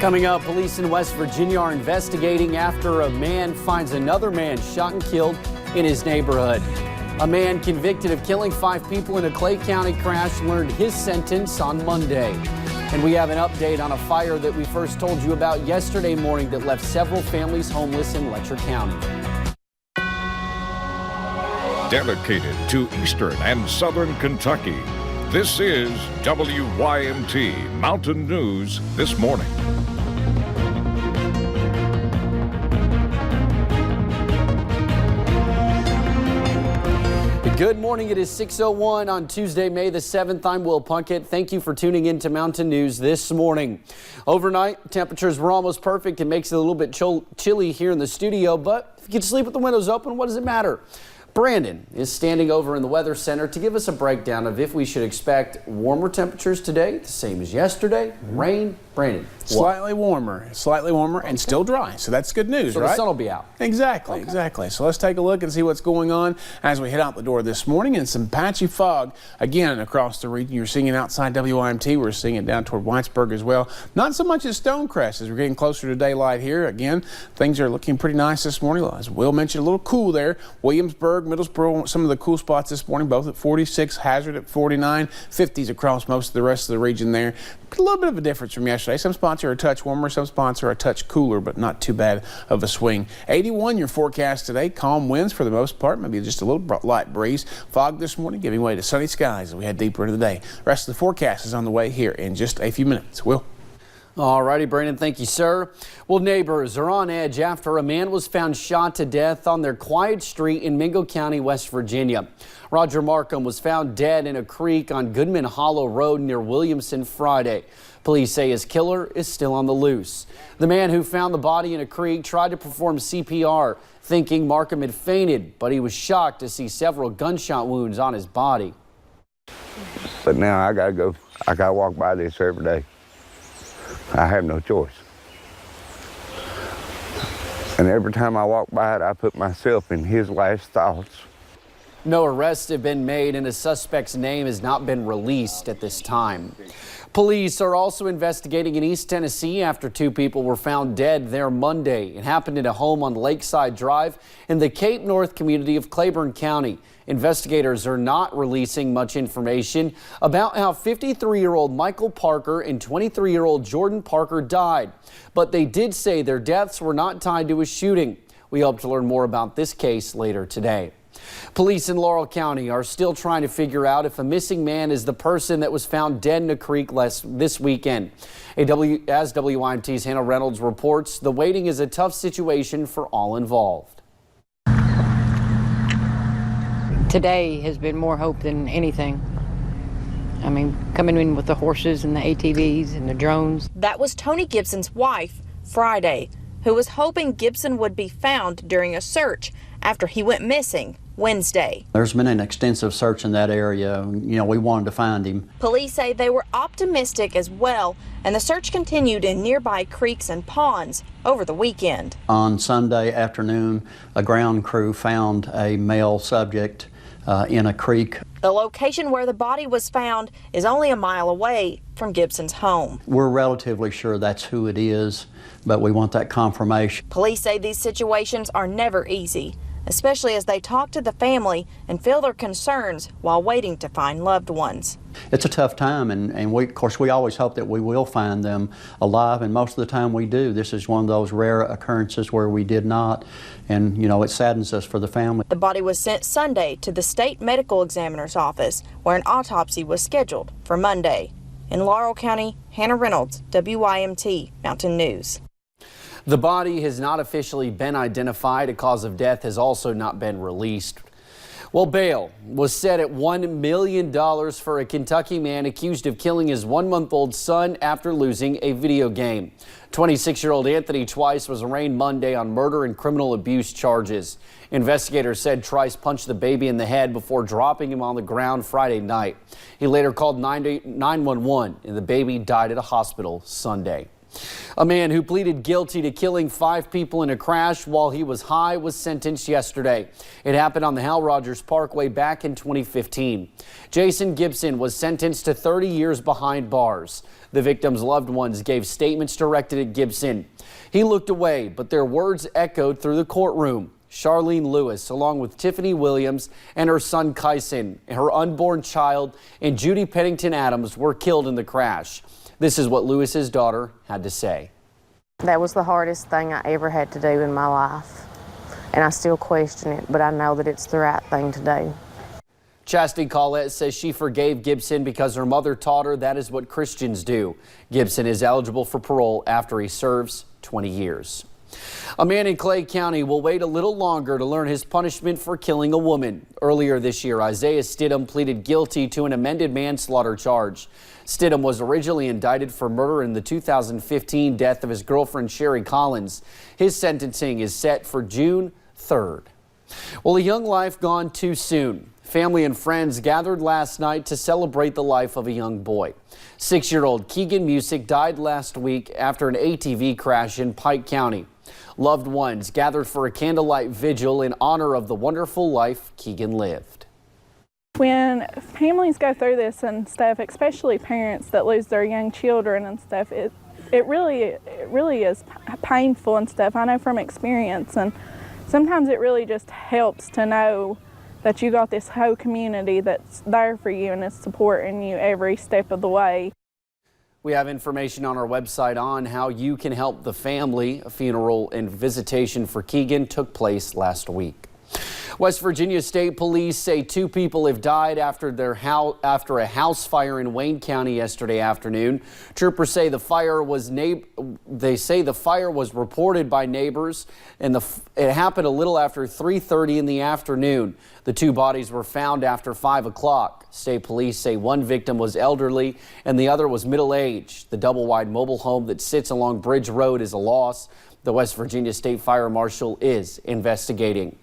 Coming up, police in West Virginia are investigating after a man finds another man shot and killed in his neighborhood. A man convicted of killing 5 people in a Clay County crash learned his sentence on Monday. And we have an update on a fire that we first told you about yesterday morning that left several families homeless in Letcher County. Dedicated to Eastern and Southern Kentucky, this is WYMT Mountain News This Morning. Good morning. It is 6:01 on Tuesday, May the 7th. I'm Will Puckett. Thank you for tuning in to Mountain News this morning. Overnight, temperatures were almost perfect. It makes it a little bit chilly here in the studio, but if you can sleep with the windows open, what does it matter? Brandon is standing over in the Weather Center to give us a breakdown of if we should expect warmer temperatures today, the same as yesterday, rain. Brandon, slightly warmer, and still dry. So that's good news, so right? The sun will be out. Exactly. So let's take a look and see what's going on as we head out the door this morning. And some patchy fog again across the region. You're seeing it outside WYMT. We're seeing it down toward Whitesburg as well. Not so much as Stonecrest as we're getting closer to daylight here. Again, things are looking pretty nice this morning. As Will mentioned, a little cool there. Williamsburg, Middlesboro, some of the cool spots this morning, both at 46, Hazard at 49, 50s across most of the rest of the region there. A little bit of a difference from yesterday. Some spots are a touch warmer, some spots are a touch cooler, but not too bad of a swing. 81 your forecast today. Calm winds for the most part, maybe just a little light breeze. Fog this morning giving way to sunny skies as we head deeper into the day. The rest of the forecast is on the way here in just a few minutes. Will? All righty, Brandon, thank you, sir. Well, neighbors are on edge after a man was found shot to death on their quiet street in Mingo County, West Virginia. Roger Markham was found dead in a creek on Goodman Hollow Road near Williamson Friday. Police say his killer is still on the loose. The man who found the body in a creek tried to perform CPR, thinking Markham had fainted, but he was shocked to see several gunshot wounds on his body. But now I gotta go. I gotta walk by this every day. I have no choice. And every time I walk by it, I put myself in his last thoughts. No arrests have been made and a suspect's name has not been released at this time. Police are also investigating in East Tennessee after 2 people were found dead there Monday. It happened in a home on Lakeside Drive in the Cape North community of Claiborne County. Investigators are not releasing much information about how 53-year-old Michael Parker and 23-year-old Jordan Parker died, but they did say their deaths were not tied to a shooting. We hope to learn more about this case later today. Police in Laurel County are still trying to figure out if a missing man is the person that was found dead in a creek this weekend. As WYMT's Hannah Reynolds reports, the waiting is a tough situation for all involved. Today has been more hope than anything. I mean, coming in with the horses and the ATVs and the drones. That was Tony Gibson's wife, Friday, who was hoping Gibson would be found during a search after he went missing Wednesday. There's been an extensive search in that area. You know, we wanted to find him. Police say they were optimistic as well, and the search continued in nearby creeks and ponds over the weekend. On Sunday afternoon, a ground crew found a male subject in a creek. The location where the body was found is only a mile away from Gibson's home. We're relatively sure that's who it is, but we want that confirmation. Police say these situations are never easy, especially as they talk to the family and feel their concerns while waiting to find loved ones. It's a tough time, and we, of course, we always hope that we will find them alive, and most of the time we do. This is one of those rare occurrences where we did not, and, you know, it saddens us for the family. The body was sent Sunday to the state medical examiner's office, where an autopsy was scheduled for Monday. In Laurel County, Hannah Reynolds, WYMT Mountain News. The body has not officially been identified. A cause of death has also not been released. Well, bail was set at $1 million for a Kentucky man accused of killing his 1-month-old son after losing a video game. 26-year-old Anthony Trice was arraigned Monday on murder and criminal abuse charges. Investigators said Trice punched the baby in the head before dropping him on the ground Friday night. He later called 911 and the baby died at a hospital Sunday. A man who pleaded guilty to killing 5 people in a crash while he was high was sentenced yesterday. It happened on the Hal Rogers Parkway back in 2015. Jason Gibson was sentenced to 30 years behind bars. The victim's loved ones gave statements directed at Gibson. He looked away, but their words echoed through the courtroom. Charlene Lewis, along with Tiffany Williams and her son Kyson, her unborn child, and Judy Pennington Adams were killed in the crash. This is what Lewis's daughter had to say. That was the hardest thing I ever had to do in my life, and I still question it, but I know that it's the right thing to do. Chastity Collette says she forgave Gibson because her mother taught her that is what Christians do. Gibson is eligible for parole after he serves 20 years. A man in Clay County will wait a little longer to learn his punishment for killing a woman. Earlier this year, Isaiah Stidham pleaded guilty to an amended manslaughter charge. Stidham was originally indicted for murder in the 2015 death of his girlfriend Sherry Collins. His sentencing is set for June 3rd. Well, a young life gone too soon. Family and friends gathered last night to celebrate the life of a young boy. 6-year-old Keegan Music died last week after an ATV crash in Pike County. Loved ones gathered for a candlelight vigil in honor of the wonderful life Keegan lived. When families go through this and stuff, especially parents that lose their young children and stuff, it really is painful and stuff. I know from experience, and sometimes it really just helps to know that you got this whole community that's there for you and is supporting you every step of the way. We have information on our website on how you can help the family. A funeral and visitation for Keegan took place last week. West Virginia State Police say 2 people have died after a house fire in Wayne County yesterday afternoon. Troopers say the fire was reported by neighbors, and it happened a little after 3:30 in the afternoon. The 2 bodies were found after 5 o'clock. State police say one victim was elderly and the other was middle-aged. The double-wide mobile home that sits along Bridge Road is a loss. The West Virginia State Fire Marshal is investigating.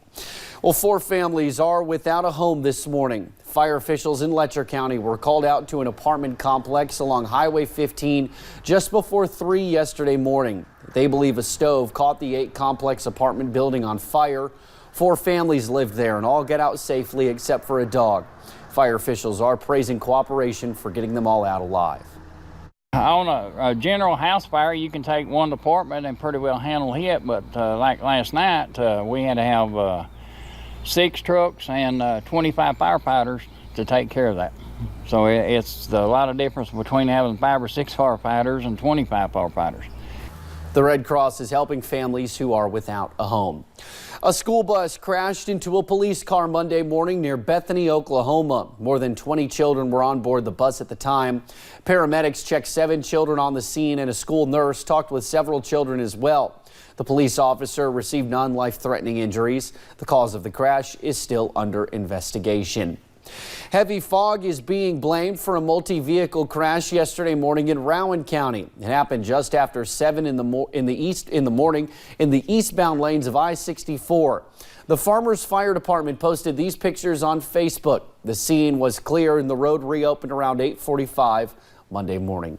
Well, 4 families are without a home this morning. Fire officials in Letcher County were called out to an apartment complex along Highway 15 just before 3 yesterday morning. They believe a stove caught the 8-complex apartment building on fire. 4 families lived there and all got out safely except for a dog. Fire officials are praising cooperation for getting them all out alive. On a general house fire, you can take one department and pretty well handle it, but like last night, we had to have 6 trucks and 25 firefighters to take care of that. So it's a lot of difference between having 5 or 6 firefighters and 25 firefighters. The Red Cross is helping families who are without a home. A school bus crashed into a police car Monday morning near Bethany, Oklahoma. More than 20 children were on board the bus at the time. Paramedics checked 7 children on the scene, and a school nurse talked with several children as well. The police officer received non-life-threatening injuries. The cause of the crash is still under investigation. Heavy fog is being blamed for a multi-vehicle crash yesterday morning in Rowan County. It happened just after 7 in the morning in the eastbound lanes of I-64. The Farmers Fire Department posted these pictures on Facebook. The scene was clear and the road reopened around 8:45 Monday morning.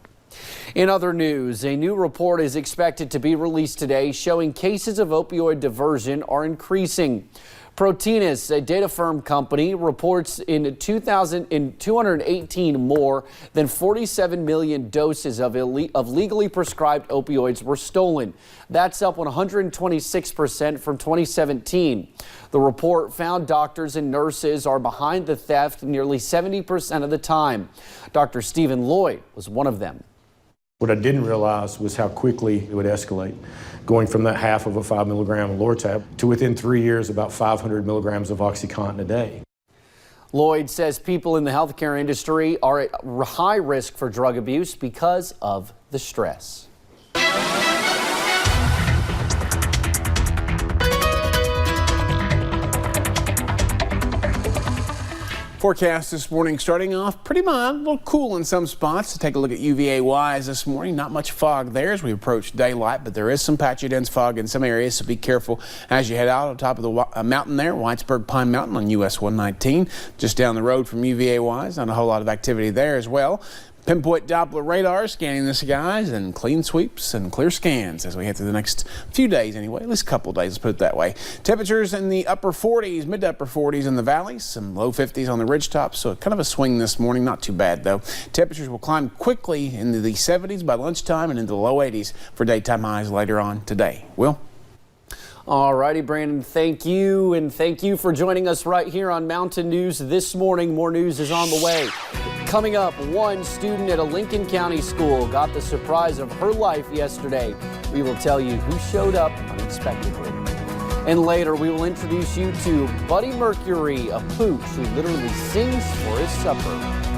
In other news, a new report is expected to be released today showing cases of opioid diversion are increasing. Protinus, a data firm company, reports in 218 more than 47 million doses of legally prescribed opioids were stolen. That's up 126% from 2017. The report found doctors and nurses are behind the theft nearly 70% of the time. Dr. Stephen Lloyd was one of them. What I didn't realize was how quickly it would escalate, going from that half of a 5 milligram Lortab to within 3 years about 500 milligrams of OxyContin a day. Lloyd says people in the healthcare industry are at high risk for drug abuse because of the stress. Forecast this morning starting off pretty mild, a little cool in some spots. To take a look at UVA-wise this morning, not much fog there as we approach daylight, but there is some patchy dense fog in some areas, so be careful as you head out on top of the mountain there, Whitesburg Pine Mountain on US 119. Just down the road from UVA-wise, not a whole lot of activity there as well. Pinpoint Doppler radar scanning the skies and clean sweeps and clear scans as we head through the next few days anyway, at least a couple of days, let's put it that way. Temperatures in the upper 40s, mid to upper 40s in the valleys, some low 50s on the ridge tops, so kind of a swing this morning, not too bad though. Temperatures will climb quickly into the 70s by lunchtime and into the low 80s for daytime highs later on today. Will? All righty, Brandon, thank you, and thank you for joining us right here on Mountain News this morning. More news is on the way. Coming up, one student at a Lincoln County school got the surprise of her life yesterday. We will tell you who showed up unexpectedly. And later, we will introduce you to Buddy Mercury, a pooch who literally sings for his supper.